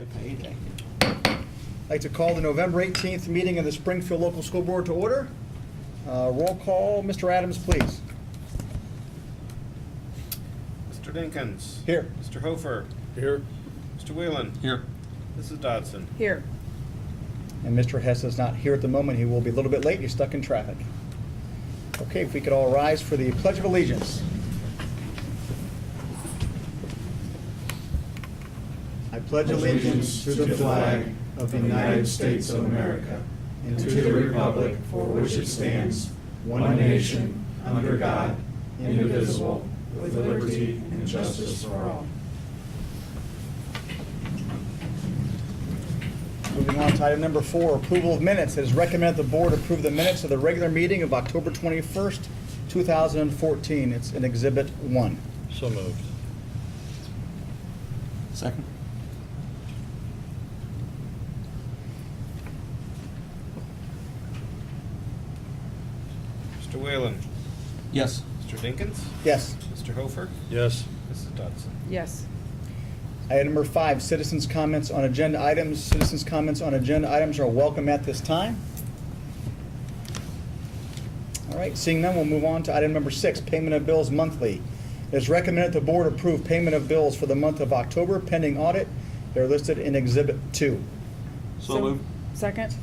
payday. I'd like to call the November 18th meeting of the Springfield Local School Board to order. Roll call, Mr. Adams, please. Mr. Dinkins. Here. Mr. Hofer. Here. Mr. Whelan. Here. Mrs. Dodson. Here. And Mr. Hess is not here at the moment. He will be a little bit late. He's stuck in traffic. Okay, if we could all rise for the Pledge of Allegiance. I pledge allegiance to the flag of the United States of America and to the republic for which it stands, one nation, under God, indivisible, with liberty and justice for all. Moving on to item number 4, approval of minutes. It is recommended the board approve the minutes of the regular meeting of October 21st, 2014. It's in Exhibit 1. So moved. Second. Mr. Whelan. Yes. Mr. Dinkins. Yes. Mr. Hofer. Yes. Mrs. Dodson. Yes. Item number 5, citizens' comments on agenda items. Citizens' comments on agenda items are welcome at this time. All right, seeing none, we'll move on to item number 6, payment of bills monthly. It is recommended the board approve payment of bills for the month of October pending audit. They're listed in Exhibit 2. So moved. Second.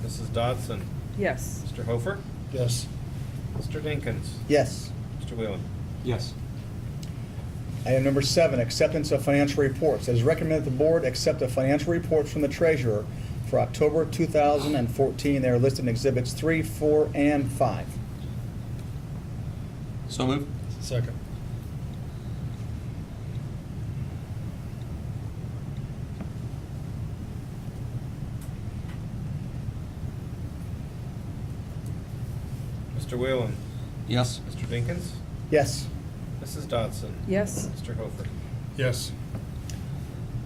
Mrs. Dodson. Yes. Mr. Hofer. Yes. Mr. Dinkins. Yes. Mr. Whelan. Yes. Item number 7, acceptance of financial reports. It is recommended the board accept the financial reports from the treasurer for October 2014. They are listed in Exhibits 3, 4, and 5. So moved. Second. Mr. Whelan. Yes. Mr. Dinkins. Yes. Mrs. Dodson. Yes. Mr. Hofer. Yes.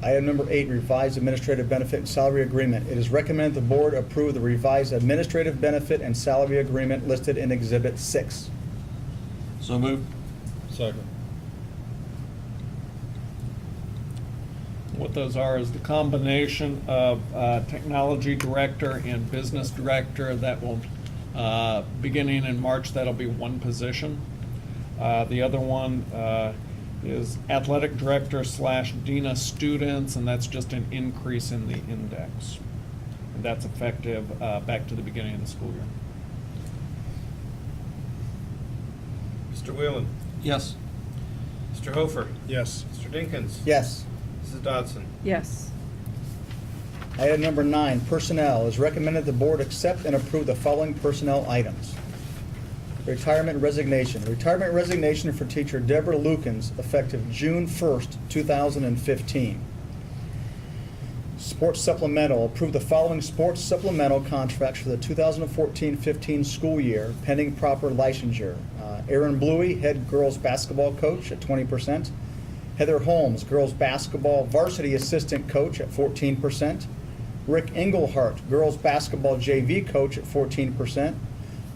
Item number 8, revised administrative benefit and salary agreement. It is recommended the board approve the revised administrative benefit and salary agreement listed in Exhibit 6. So moved. Second. What those are is the combination of technology director and business director that will, beginning in March, that'll be one position. The other one is athletic director / dean of students, and that's just an increase in the index. And that's effective back to the beginning of the school year. Mr. Whelan. Yes. Mr. Hofer. Yes. Mr. Dinkins. Yes. Mrs. Dodson. Yes. Item number 9, personnel. It is recommended the board accept and approve the following personnel items. Retirement resignation. Retirement resignation for teacher Deborah Lukens effective June 1st, 2015. Sports supplemental. Approve the following sports supplemental contracts for the 2014-15 school year pending proper licensure. Aaron Bluey, head girls basketball coach at 20%. Heather Holmes, girls basketball varsity assistant coach at 14%. Rick Englehart, girls basketball JV coach at 14%.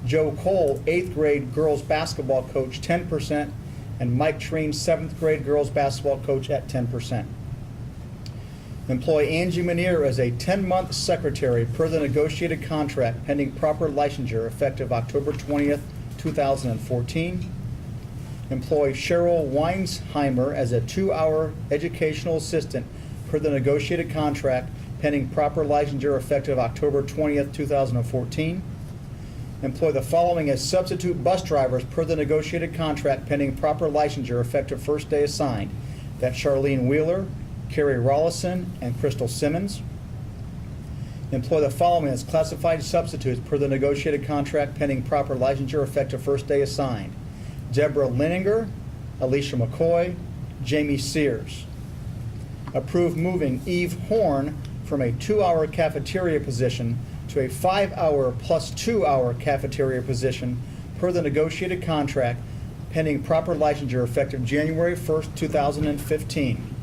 Joe Cole, 8th grade girls basketball coach, 10%. And Mike Treen, 7th grade girls basketball coach at 10%. Employ Angie Manier as a 10-month secretary per the negotiated contract pending proper licensure effective October 20th, 2014. Employ Cheryl Weinsheimer as a 2-hour educational assistant per the negotiated contract pending proper licensure effective October 20th, 2014. Employ the following as substitute bus drivers per the negotiated contract pending proper licensure effective first day assigned. That's Charlene Wheeler, Carrie Rollison, and Crystal Simmons. Employ the following as classified substitutes per the negotiated contract pending proper licensure effective first day assigned. Deborah Lininger, Alicia McCoy, Jamie Sears. Approve moving Eve Horn from a 2-hour cafeteria position to a 5-hour plus 2-hour cafeteria position per the negotiated contract pending proper licensure effective January 1st, 2015.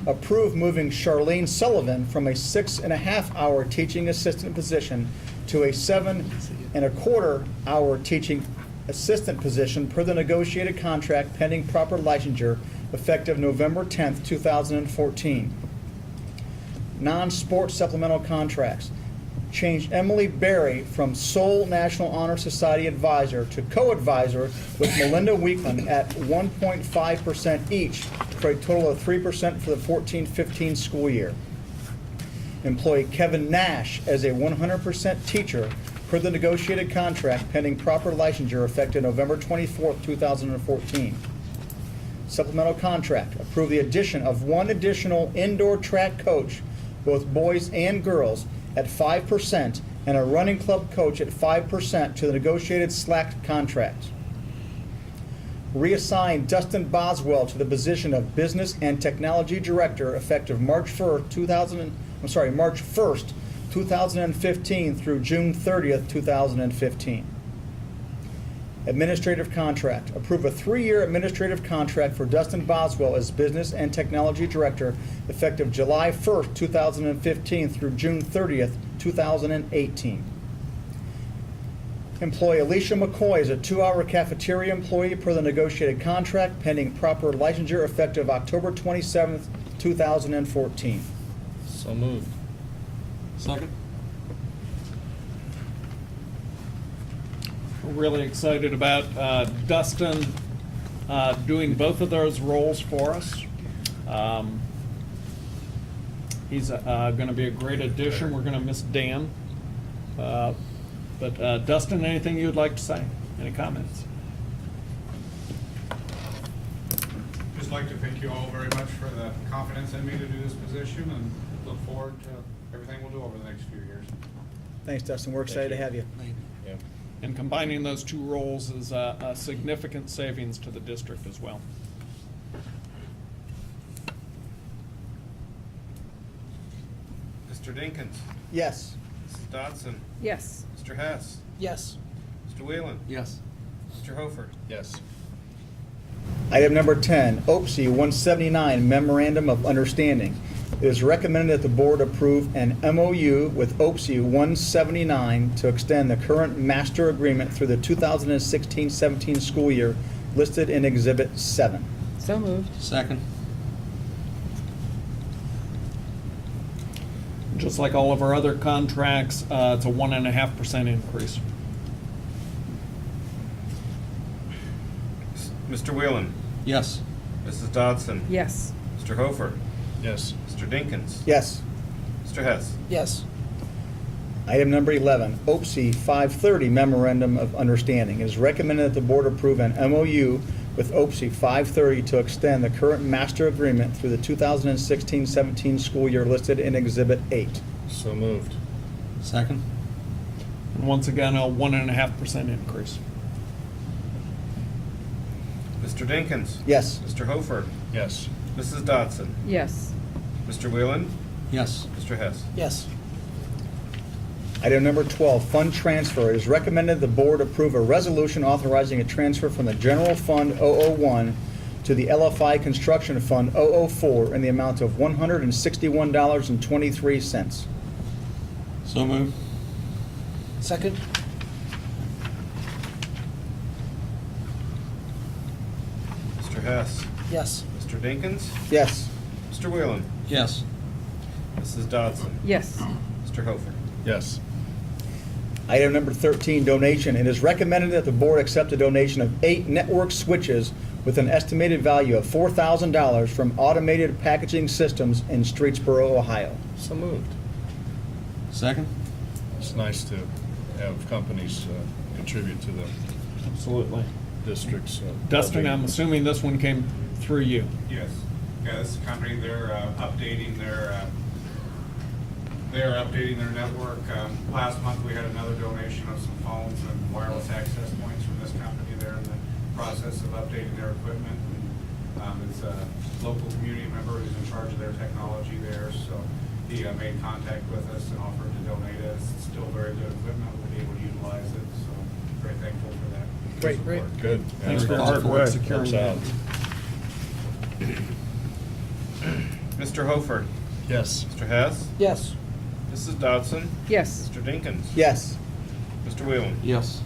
Approve moving Charlene Sullivan from a 6.5-hour teaching assistant position to a 7.25-hour teaching assistant position per the negotiated contract pending proper licensure effective November 10th, 2014. Non-sport supplemental contracts. Change Emily Berry from sole National Honor Society advisor to co-advisor with Melinda Weekland at 1.5% each for a total of 3% for the 14-15 school year. Employ Kevin Nash as a 100% teacher per the negotiated contract pending proper licensure effective November 24th, 2014. Supplemental contract. Approve the addition of one additional indoor track coach, both boys and girls, at 5% and a running club coach at 5% to the negotiated slacked contract. Reassign Dustin Boswell to the position of Business and Technology Director effective March 1st, 2015 through June 30th, 2015. Administrative contract. Approve a 3-year administrative contract for Dustin Boswell as Business and Technology Director effective July 1st, 2015 through June 30th, 2018. Employ Alicia McCoy as a 2-hour cafeteria employee per the negotiated contract pending proper licensure effective October 27th, 2014. So moved. Second. We're really excited about Dustin doing both of those roles for us. He's going to be a great addition. We're going to miss Dan. But Dustin, anything you'd like to say? Any comments? Just like to thank you all very much for the confidence in me to do this position, and look forward to everything we'll do over the next few years. Thanks, Dustin. We're excited to have you. Yeah. And combining those two roles is a significant savings to the district as well. Mr. Dinkins. Yes. Mrs. Dodson. Yes. Mr. Hess. Yes. Mr. Whalen. Yes. Mr. Hofer. Yes. Item number 10, OPSI 179 Memorandum of Understanding. It is recommended that the board approve an MOU with OPSI 179 to extend the current master agreement through the 2016-17 school year listed in Exhibit 7. So moved. Second. Just like all of our other contracts, it's a 1.5% increase. Mr. Whalen. Yes. Mrs. Dodson. Yes. Mr. Hofer. Yes. Mr. Dinkins. Yes. Mr. Hess. Yes. Item number 11, OPSI 530 Memorandum of Understanding. It is recommended that the board approve an MOU with OPSI 530 to extend the current master agreement through the 2016-17 school year listed in Exhibit 8. So moved. Second. And once again, a 1.5% increase. Mr. Dinkins. Yes. Mr. Hofer. Yes. Mrs. Dodson. Yes. Mr. Whalen. Yes. Mr. Hess. Yes. Item number 12, fund transfer. It is recommended the board approve a resolution authorizing a transfer from the General Fund 001 to the LFI Construction Fund 004 in the amount of $161.23. So moved. Second. Mr. Hess. Yes. Mr. Dinkins. Yes. Mr. Whalen. Yes. Mrs. Dodson. Yes. Mr. Hofer. Yes. Item number 13, donation. It is recommended that the board accept a donation of 8 network switches with an estimated value of $4,000 from Automated Packaging Systems in Streetsboro, Ohio. So moved. Second. It's nice to have companies contribute to the Absolutely. district's. Dustin, I'm assuming this one came through you. Yes. Yeah, this is a company, they're updating their network. Last month, we had another donation of some phones and wireless access points from this company. They're in the process of updating their equipment. It's a local community member who's in charge of their technology there, so he made contact with us and offered to donate it. It's still very good equipment, we'll be able to utilize it, so very thankful for that. Great. Good. Thanks for your hard work securing that. Mr. Hofer. Yes. Mr. Hess. Yes. Mrs. Dodson. Yes. Mr. Dinkins. Yes. Mr. Whalen. Yes.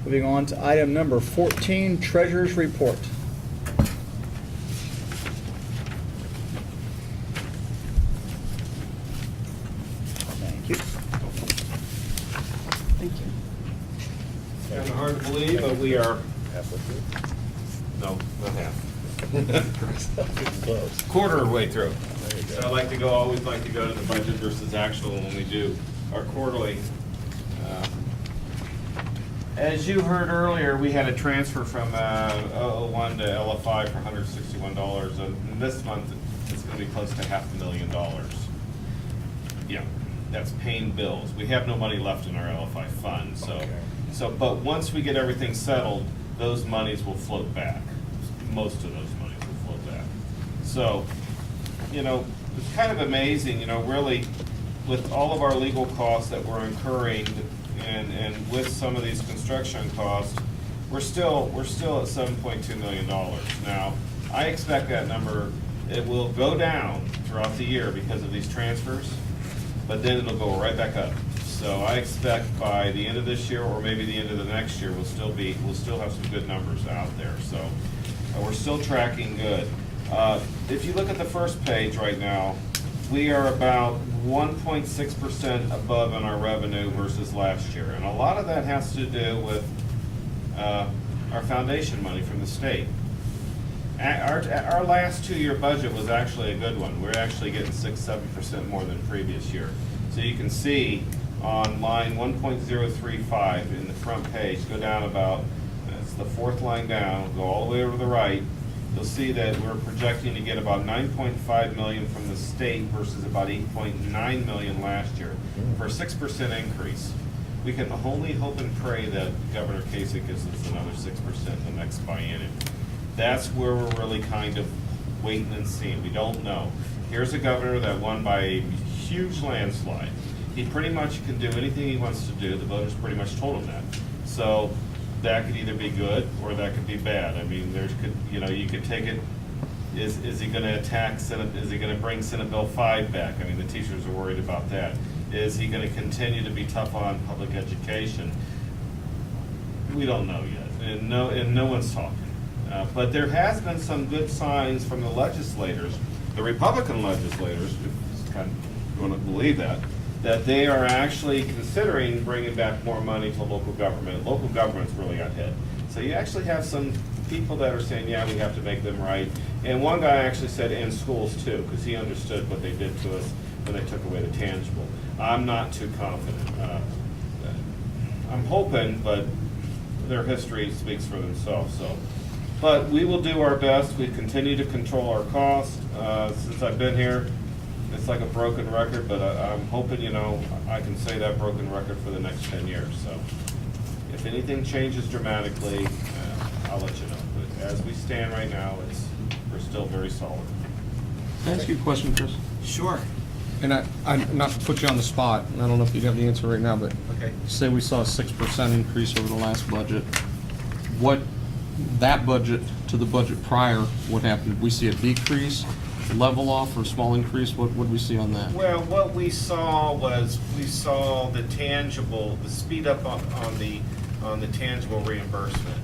Moving on to item number 14, Treasurer's Report. Thank you. Thank you. Kind of hard to believe, but we are, Halfway through. no, not half. Close. Quarter way through. There you So go. I like to go, always like to go to the budget versus actual when we do our quarterly. As you heard earlier, we had a transfer from 001 to LFI for $161, and this month it's gonna be close to $500,000. Yeah, that's paying bills. We have no money left in our LFI fund, Okay. but once we get everything settled, those monies will float back. Most of those monies will float back. So, it's kind of amazing, really, with all of our legal costs that we're incurring and with some of these construction costs, we're still at $7.2 million. Now, I expect that number, it will go down throughout the year because of these transfers, but then it'll go right back up. So I expect by the end of this year, or maybe the end of the next year, we'll still have some good numbers out there. So we're still tracking good. If you look at the first page right now, we are about 1.6% above in our revenue versus last year. And a lot of that has to do with our foundation money from the state. Our last 2-year budget was actually a good one. We're actually getting 6-7% more than previous year. So you can see on line 1.035 in the front page, go down about, that's the fourth line down, go all the way over to the right. You'll see that we're projecting to get about $9.5 million from the state versus about $8.9 million last year, for a 6% increase. We can only hope and pray that Governor Kasich gives us another 6% in the next biennium. That's where we're really kind of waiting and seeing. We don't know. Here's a governor that won by a huge landslide. He pretty much can do anything he wants to do. The voters pretty much told him that. So that could either be good or that could be bad. I mean, you could take it. Is he going to attack Senate? Is he going to bring Senate Bill 5 back? I mean, the teachers are worried about that. Is he going to continue to be tough on public education? We don't know yet, and no one's talking. But there has been some good signs from the legislators, the Republican legislators, if you want to believe that they are actually considering bringing back more money to local government. Local government's really got hit. So you actually have some people that are saying, yeah, we have to make them right. And one guy actually said, in schools too, because he understood what they did to us when they took away the tangible. I'm not too confident. I'm hoping, but their history speaks for themselves. So, but we will do our best. We continue to control our costs. Since I've been here, it's like a broken record, but I'm hoping, I can say that broken record for the next 10 years. So if anything changes dramatically, I'll let you know. But as we stand right now, we're still very solid. Can I ask you a question, Chris? Sure. And I'm not to put you on the spot, and I don't know if you have the answer right now, but Okay. say we saw a 6% increase over the last budget. What, that budget to the budget prior, what happened? Did we see a decrease, level off, or a small increase? What did we see on that? Well, what we saw was, the tangible, the speed up on the tangible reimbursement.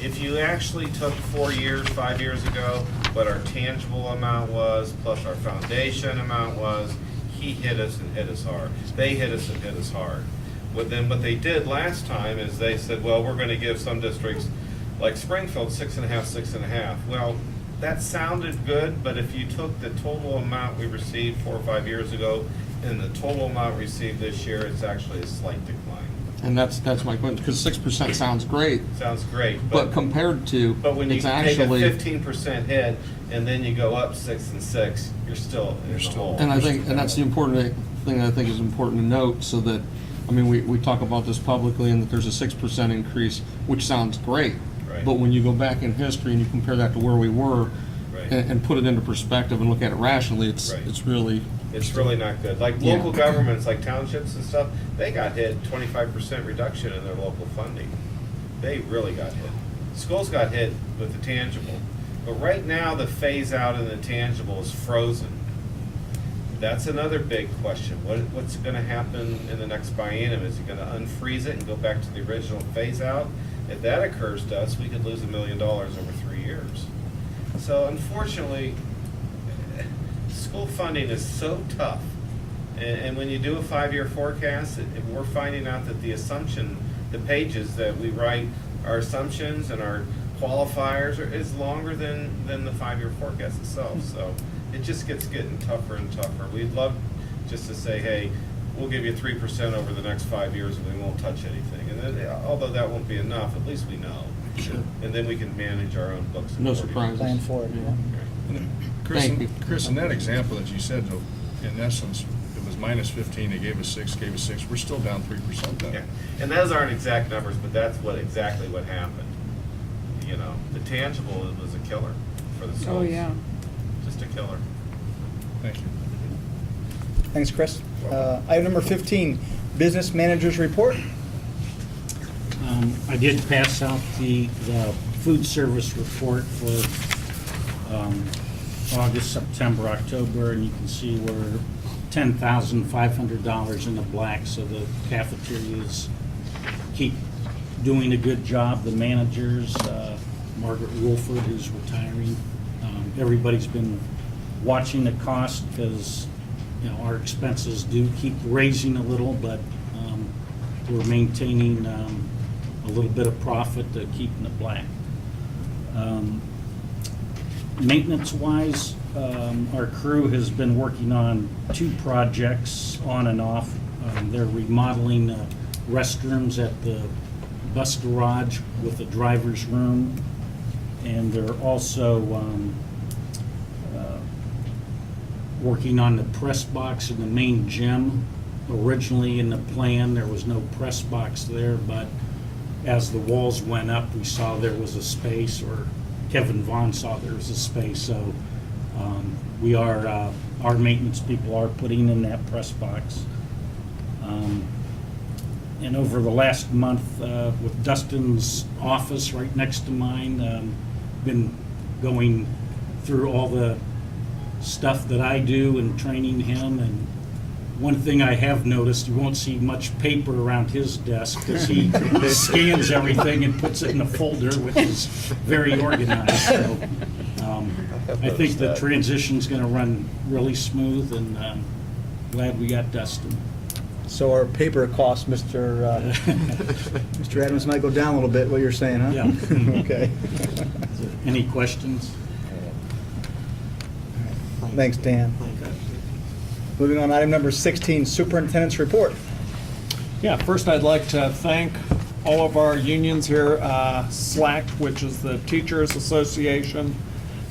If you actually took 5 years ago, what our tangible amount was, plus our foundation amount was, he hit us and hit us hard. They hit us and hit us hard. But then what they did last time is they said, well, we're gonna give some districts, like Springfield, 6.5. Well, that sounded good, but if you took the total amount we received 4 or 5 years ago and the total amount received this year, it's actually a slight decline. And that's my question, because 6% sounds great, Sounds great, but compared to, but when you it's take a actually, 15% hit and then you go up 6 and 6, you're still in the hole. and I think, and that's the important thing that I think is important to note, so that, I mean, we talk about this publicly, and that there's a 6% increase, which sounds great. Right. But when you go back in history and you compare that to where we were, Right. and put it into perspective and look at it rationally, it's Right. really, It's really not good. Like Yeah. local governments, like townships and stuff, they got hit 25% reduction in their local funding. They really got hit. Schools got hit with the tangible. But right now, the phase out in the tangible is frozen. That's another big question. What's going to happen in the next biennium? Is it going to unfreeze it and go back to the original phase out? If that occurs to us, we could lose $1 million over 3 years. So unfortunately, school funding is so tough. And when you do a 5-year forecast, we're finding out that the assumption, the pages that we write, our assumptions and our qualifiers is longer than the 5-year forecast itself. So it just getting tougher and tougher. We'd love just to say, hey, we'll give you 3% over the next 5 years and we won't touch anything. And then, although that won't be enough, at least we know. Sure. And then we can manage our own books. No accordingly. surprises. Plan for it, yeah. Chris, Thank you. Chris, in that example that you said, though, in essence, it was -15, they gave us 6, we're still down 3% then. Yeah, and those aren't exact numbers, but that's exactly what happened. You know, the tangible was a killer for the schools. Oh, yeah. Just a killer. Thank you. Thanks, Chris. Item number 15, business managers report. I did pass out the food service report for August, September, October, and you can see we're $10,500 in the black, so the cafeterias keep doing a good job. The managers, Margaret Wolford, who's retiring, everybody's been watching the cost because, you know, our expenses do keep raising a little, but we're maintaining a little bit of profit to keep in the black. Maintenance-wise, our crew has been working on 2 projects on and off. They're remodeling restrooms at the bus garage with a driver's room, and they're also working on the press box in the main gym. Originally in the plan, there was no press box there, but as the walls went up, we saw there was a space, or Kevin Vaughn saw there was a space, so we are, our maintenance people are putting in that press box. And over the last month, with Dustin's office right next to mine, been going through all the stuff that I do and training him. And one thing I have noticed, you won't see much paper around his desk because he scans everything and puts it in a folder, which is very organized. So I think the transition's going to run really smooth, and glad we got Dustin. So our paper costs, Mr. Adams, might go down a little bit, what you're saying, huh? Yeah. Okay. Any questions? Thanks, Dan. Moving on, item number 16, superintendent's report. Yeah, first I'd like to thank all of our unions here, SLAC, which is the Teachers Association,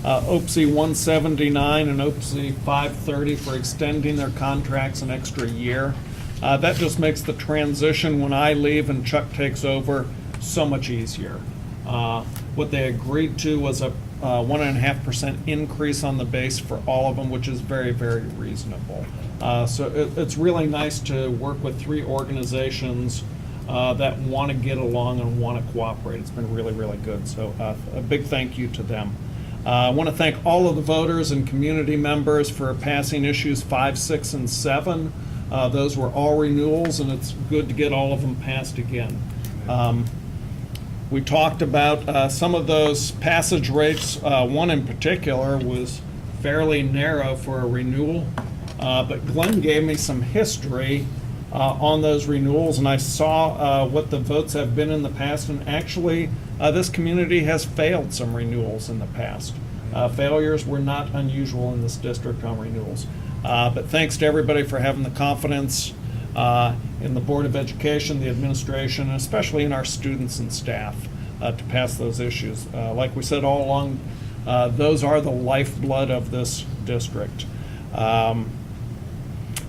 OPSI 179 and OPSI 530 for extending their contracts an extra year. That just makes the transition when I leave and Chuck takes over so much easier. What they agreed to was a 1.5% increase on the base for all of them, which is very, very reasonable. So it's really nice to work with 3 organizations that want to get along and want to cooperate. It's been really, really good. So a big thank you to them. I want to thank all of the voters and community members for passing issues 5, 6, and 7. Those were all renewals, and it's good to get all of them passed again. We talked about some of those passage rates. One in particular was fairly narrow for a renewal, but Glenn gave me some history on those renewals, and I saw what the votes have been in the past, and actually this community has failed some renewals in the past. Failures were not unusual in this district on renewals. But thanks to everybody for having the confidence in the Board of Education, the administration, and especially in our students and staff to pass those issues. Like we said all along, those are the lifeblood of this district.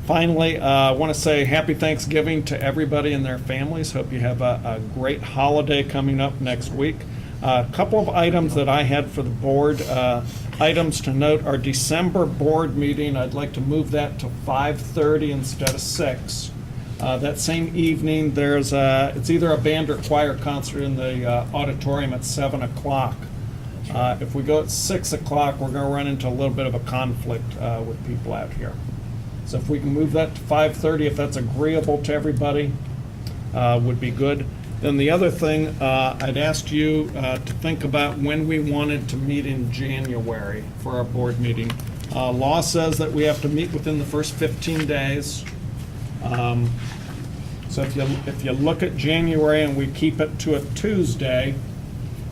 Finally, I want to say happy Thanksgiving to everybody and their families. Hope you have a great holiday coming up next week. A couple of items that I had for the board. Items to note, our December board meeting, I'd like to move that to 5:30 instead of 6. That same evening, it's either a band or choir concert in the auditorium at 7 o'clock. If we go at 6 o'clock, we're going to run into a little bit of a conflict with people out here. So if we can move that to 5:30, if that's agreeable to everybody, would be good. Then the other thing, I'd asked you to think about when we wanted to meet in January for our board meeting. Law says that we have to meet within the first 15 days. So if you look at January and we keep it to a Tuesday,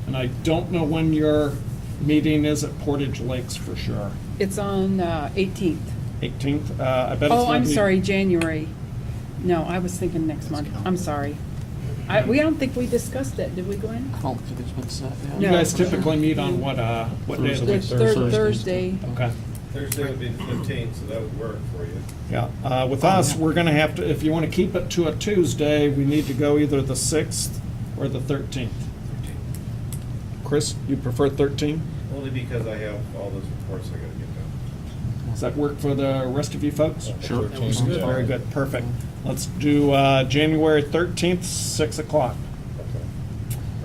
and I don't know when your meeting is at Portage Lakes for sure. It's on 18th. 18th, I bet it's Oh, not I'm me- sorry, January. No, I was thinking next month. I'm sorry. We don't think we discussed that, did we, Glenn? I don't think it's been set yet. You No. guys typically meet on what day of the The week? third Thursday. Okay, Thursday would be the 15th, so that would work for you. yeah. With us, we're gonna have to, if you wanna keep it to a Tuesday, we need to go either the 6th or the 13th. Chris, you prefer 13? Only because I have all those reports I gotta get done. Does that work for the rest of you folks? Sure. Very good, perfect. Let's do January 13th, 6 o'clock.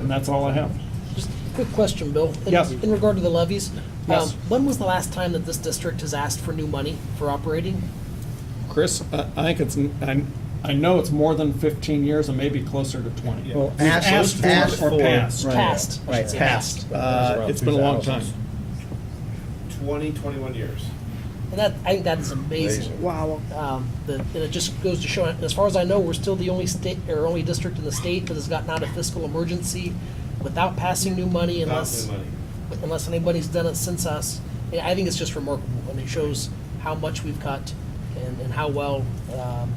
And that's all I have. Just a quick question, Bill. Yes. In regard to the levies, Yes. when was the last time that this district has asked for new money for operating? Chris, I think I know it's more than 15 years and maybe closer to 20. Well, We've asked for or passed. Right. Passed. I Right, should say passed. It's been a long time. 21 years. And I think that is amazing. Wow. And it just goes to show, as far as I know, we're still the only state, or only district in the state that has gotten out of fiscal emergency without passing new money unless, Without new money. unless anybody's done it since us. And I think it's just remarkable, and it shows how much we've cut and how well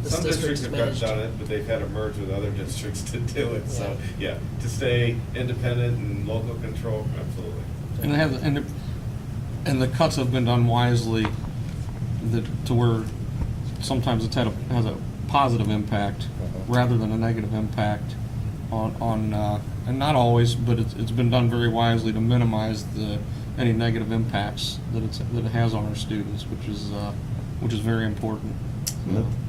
this Some district's districts have managed. done it, but they've had to merge with other districts to do it, so, yeah, to stay independent and local control, absolutely. And it has, and the cuts have been done wisely, to where sometimes it's has a positive impact rather than a negative impact on and not always, but it's been done very wisely to minimize any negative impacts that it has on our students, which is very important.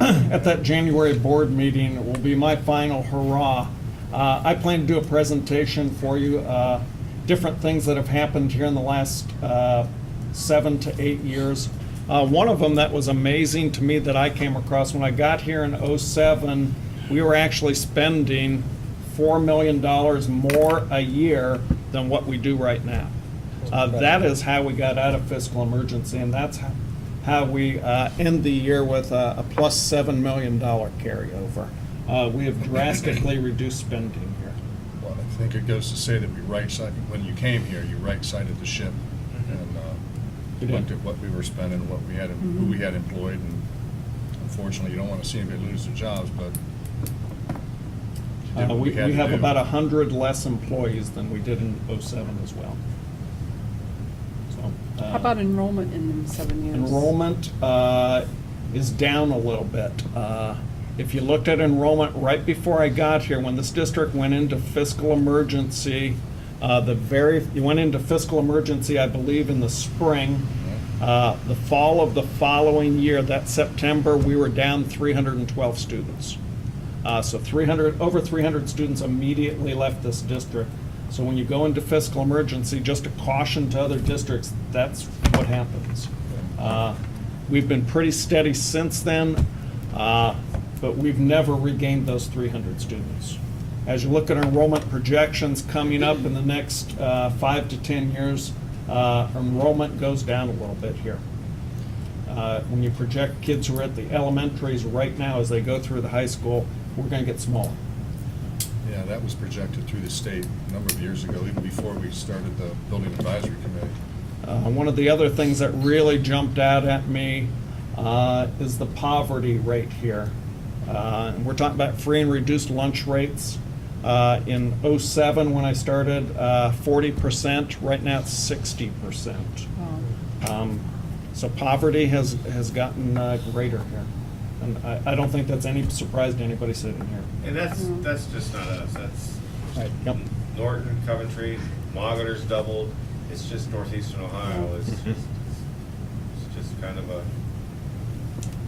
At that January board meeting, it will be my final hurrah. I plan to do a presentation for you, different things that have happened here in the last 7 to 8 years. One of them that was amazing to me that I came across when I got here in '07, we were actually spending $4 million more a year than what we do right now. That is how we got out of fiscal emergency, and that's how we end the year with a plus $7 million carryover. We have drastically reduced spending here. Well, I think it goes to say that we when you came here, you right-sided the ship and We did. looked at what we were spending, what we had, who we had employed, and unfortunately, you don't want to see anybody lose their jobs, but you did what We had to have do. about 100 less employees than we did in '07 as well. So, How about enrollment in them 7 years? enrollment is down a little bit. If you looked at enrollment right before I got here, when this district went into fiscal emergency, you went into fiscal emergency, I believe, in the spring. The fall of the following year, that September, we were down 312 students. So over 300 students immediately left this district. So when you go into fiscal emergency, just a caution to other districts, that's what happens. We've been pretty steady since then, but we've never regained those 300 students. As you look at enrollment projections coming up in the next 5 to 10 years, enrollment goes down a little bit here. When you project kids who are at the elementaries right now as they go through the high school, we're going to get smaller. Yeah, that was projected through the state a number of years ago, even before we started the building advisory committee. One of the other things that really jumped out at me is the poverty rate here. And we're talking about free and reduced lunch rates. In '07, when I started, 40%. Right now, it's 60%. Wow. So poverty has gotten greater here. And I don't think that's any surprise to anybody sitting here. And that's just not us, that's Yep. Norton, Coventry, Mogator's doubled, it's just northeastern Ohio, it's just kind of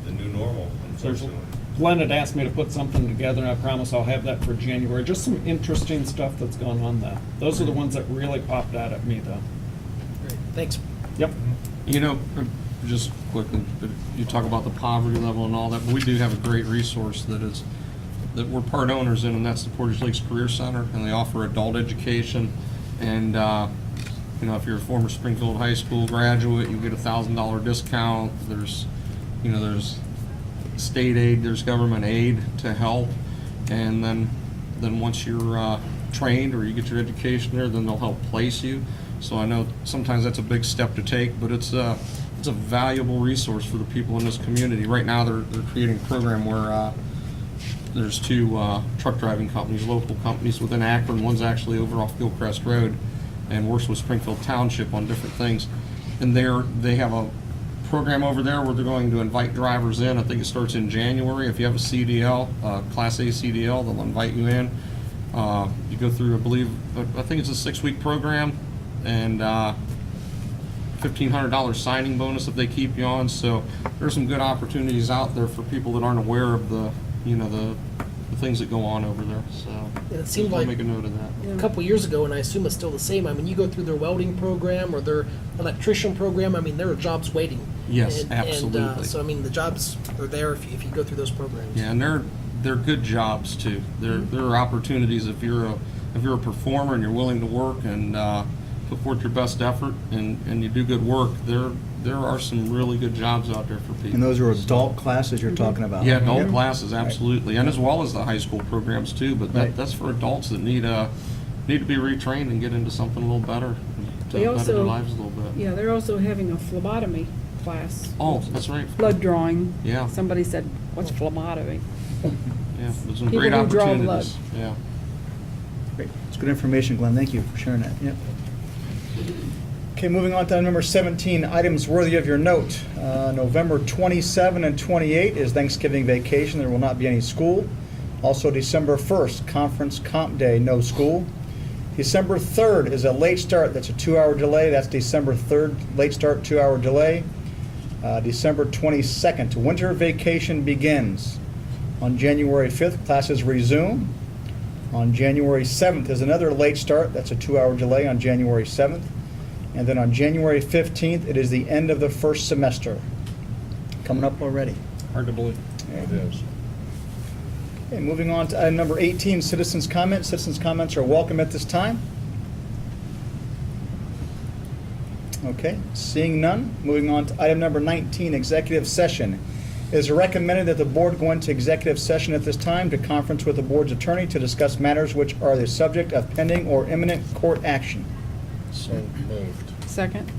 the new normal, unfortunately. Glenn had asked me to put something together, and I promise I'll have that for January. Just some interesting stuff that's gone on there. Those are the ones that really popped out at me, though. Great. Thanks. Yep. You know, just quickly, you talk about the poverty level and all that, but we do have a great resource that we're part owners in, and that's the Portage Lakes Career Center, and they offer adult education. And, if you're a former Springfield High School graduate, you get a $1,000 discount. There's state aid, there's government aid to help. And then once you're trained or you get your education there, then they'll help place you. So I know sometimes that's a big step to take, but it's a valuable resource for the people in this community. Right now, they're creating a program where there's two truck driving companies, local companies within Akron. One's actually over off Gilcrest Road and works with Springfield Township on different things. And they have a program over there where they're going to invite drivers in. I think it starts in January. If you have a CDL, Class A CDL, they'll invite you in. You go through, I think it's a 6-week program, and $1,500 signing bonus if they keep you on. So there's some good opportunities out there for people that aren't aware of the things that go on over there. So It seemed I'll like make a note of that. a couple years ago, and I assume it's still the same. I mean, you go through their welding program or their electrician program. I mean, there are jobs waiting. Yes, And, absolutely. so I mean, the jobs are there if you go through those programs. Yeah, and they're good jobs too. There are opportunities if you're a performer and you're willing to work and put forth your best effort and you do good work. There are some really good jobs out there for people. And those are adult classes you're talking about? Yeah, adult Yep. classes, absolutely, and as well as the high school programs too. But Right. that's for adults that need to be retrained and get into something a little better to They better their also- lives a little bit. Yeah, they're also having a phlebotomy class. Oh, that's right. Blood drawing. Yeah. Somebody said, what's phlebotomy? Yeah, there's some People great who draw opportunities. Yeah. Great. It's good information, Glenn. Thank you for sharing that. Yep. Okay, moving on to item number 17, items worthy of your note. November 27 and 28 is Thanksgiving vacation. There will not be any school. Also, December 1st, Conference Comp Day, no school. December 3rd is a late start. That's a 2-hour delay. That's December 3rd, late start, 2-hour delay. December 22nd, winter vacation begins. On January 5th, classes resume. On January 7th is another late start. That's a 2-hour delay on January 7th. And then on January 15th, it is the end of the first semester. Coming up already. Hard to believe. It is. Okay, moving on to item number 18, citizens' comments. Citizens' comments are welcome at this time. Okay, seeing none, moving on to item number 19, executive session. It is recommended that the board go into executive session at this time to conference with the board's attorney to discuss matters which are the subject of pending or imminent court action. So moved. Second?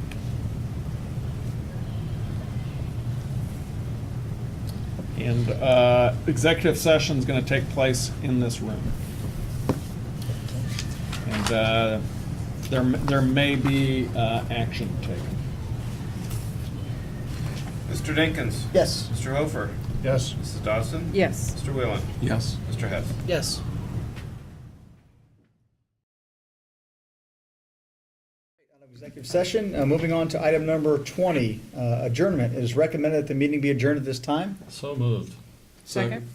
And executive session is going to take place in this room. And there may be action taken. Mr. Dinkins? Yes. Mr. Hofer? Yes. Mrs. Dodson? Yes. Mr. Whalen? Yes. Mr. Hess? Yes. Executive session. Moving on to item number 20, adjournment. It is recommended that the meeting be adjourned at this time. So moved. Second?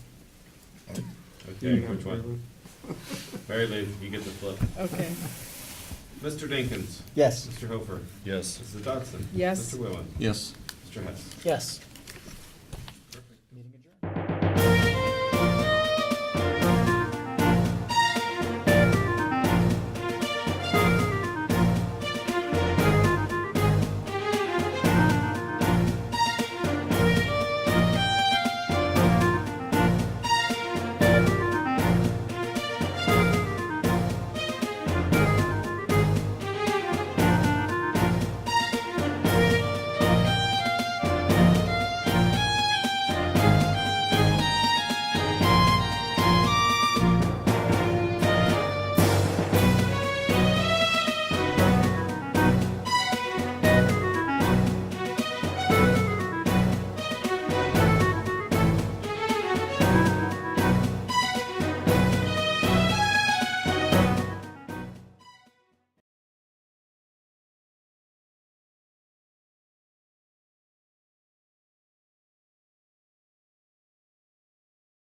Okay, which one? Mary Lou, you get the flip. Okay. Mr. Dinkins? Yes. Mr. Hofer? Yes. Mrs. Dodson? Yes. Mr. Whalen? Yes. Mr. Hess? Yes.